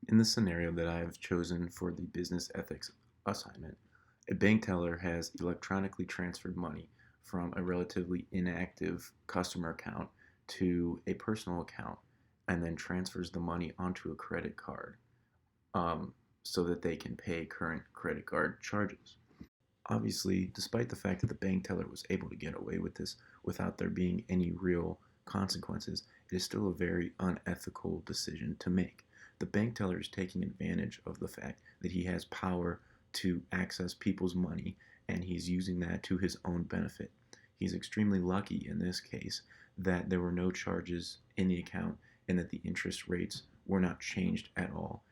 In the scenario that I have chosen for the business ethics assignment, a bank teller has electronically transferred money from a relatively inactive customer account to a personal account and then transfers the money onto a credit card um, so that they can pay current credit card charges. Obviously, despite the fact that the bank teller was able to get away with this without there being any real consequences, it is still a very unethical decision to make. The bank teller is taking advantage of the fact that he has power to access people's money and he's using that to his own benefit. He's extremely lucky in this case that there were no charges in the account and that the interest rates were not changed at all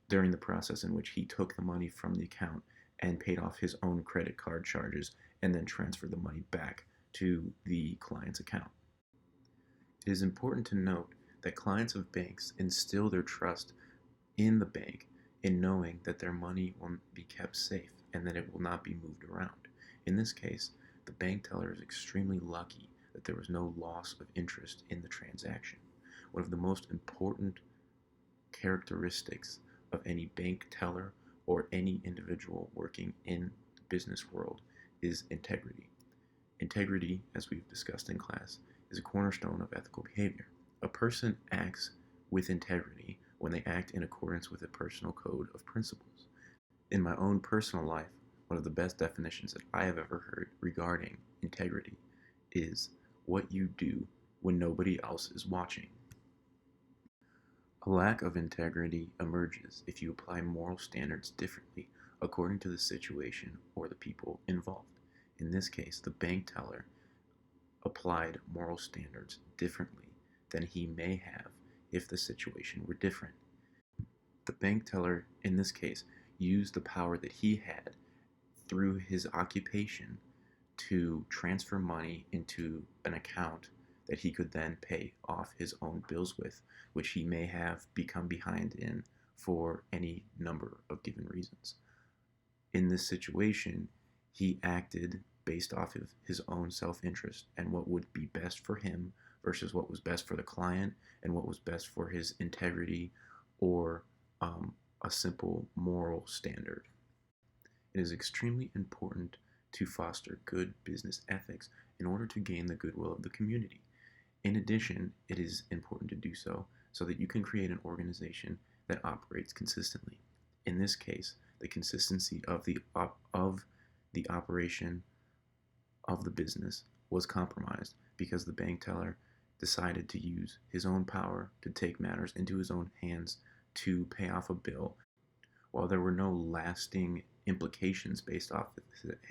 during the process in which he took the money from the account and paid off his own credit card charges and then transferred the money back to the client's account. It is important to note that clients of banks instill their trust in the bank in knowing that their money will be kept safe and that it will not be moved around. In this case, the bank teller is extremely lucky that there was no loss of interest in the transaction. One of the most important characteristics of any bank teller or any individual working in the business world is integrity. Integrity, as we've discussed in class, is a cornerstone of ethical behavior. A person acts with integrity when they act in accordance with a personal code of principles. In my own personal life, one of the best definitions that I have ever heard regarding integrity is what you do when nobody else is watching. A lack of integrity emerges if you apply moral standards differently according to the situation or the people involved. In this case, the bank teller applied moral standards differently than he may have if the situation were different. The bank teller, in this case, used the power that he had through his occupation to transfer money into an account that he could then pay off his own bills with, which he may have become behind in for any number of given reasons. In this situation, he acted based off of his own self interest and what would be best for him versus what was best for the client and what was best for his integrity or a simple moral standard. It is extremely important to foster good business ethics in order to gain the goodwill of the community. In addition, it is important to do so that you can create an organization that operates consistently. In this case, the consistency of the operation of the business was compromised because the bank teller decided to use his own power to take matters into his own hands to pay off a bill while there were no lasting implications based off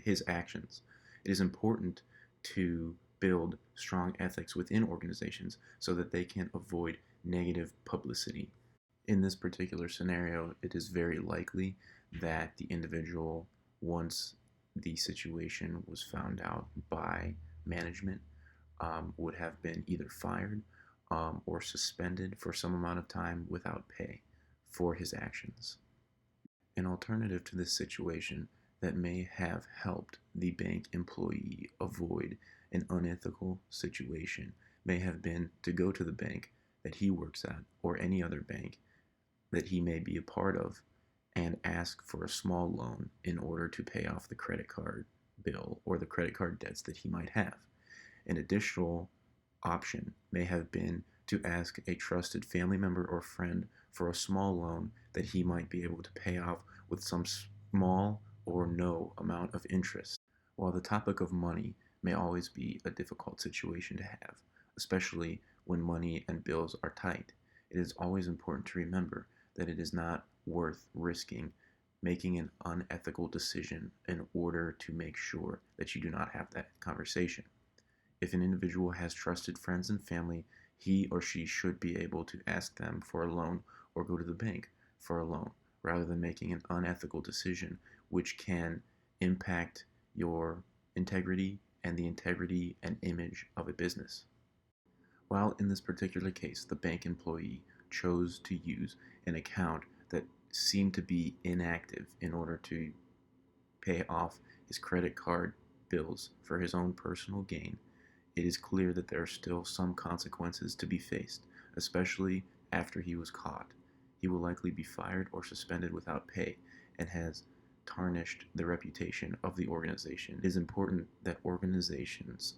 his actions. It is important to build strong ethics within organizations so that they can avoid negative publicity. In this particular scenario, it is very likely that the individual, once the situation was found out by management, would have been either fired or suspended for some amount of time without pay for his actions. An alternative to this situation that may have helped the bank employee avoid an unethical situation may have been to go to the bank that he works at or any other bank that he may be a part of and ask for a small loan in order to pay off the credit card bill or the credit card debts that he might have. An additional option may have been to ask a trusted family member or friend for a small loan that he might be able to pay off with some small or no amount of interest. While the topic of money may always be a difficult situation to have, especially when money and bills are tight, it is always important to remember that it is not worth risking making an unethical decision in order to make sure that you do not have that conversation. If an individual has trusted friends and family, he or she should be able to ask them for a loan or go to the bank for a loan rather than making an unethical decision which can impact your integrity and the integrity and image of a business. While in this particular case, the bank employee chose to use an account that seemed to be inactive in order to pay off his credit card bills for his own personal gain, it is clear that there are still some consequences to be faced, especially after he was caught. he will likely be fired or suspended without pay and has tarnished the reputation of the organization. It is important that organizations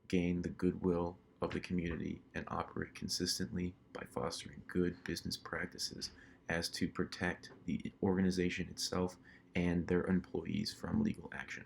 gain the goodwill of the community and operate consistently by fostering good business practices as to protect the organization itself and their employees from legal action.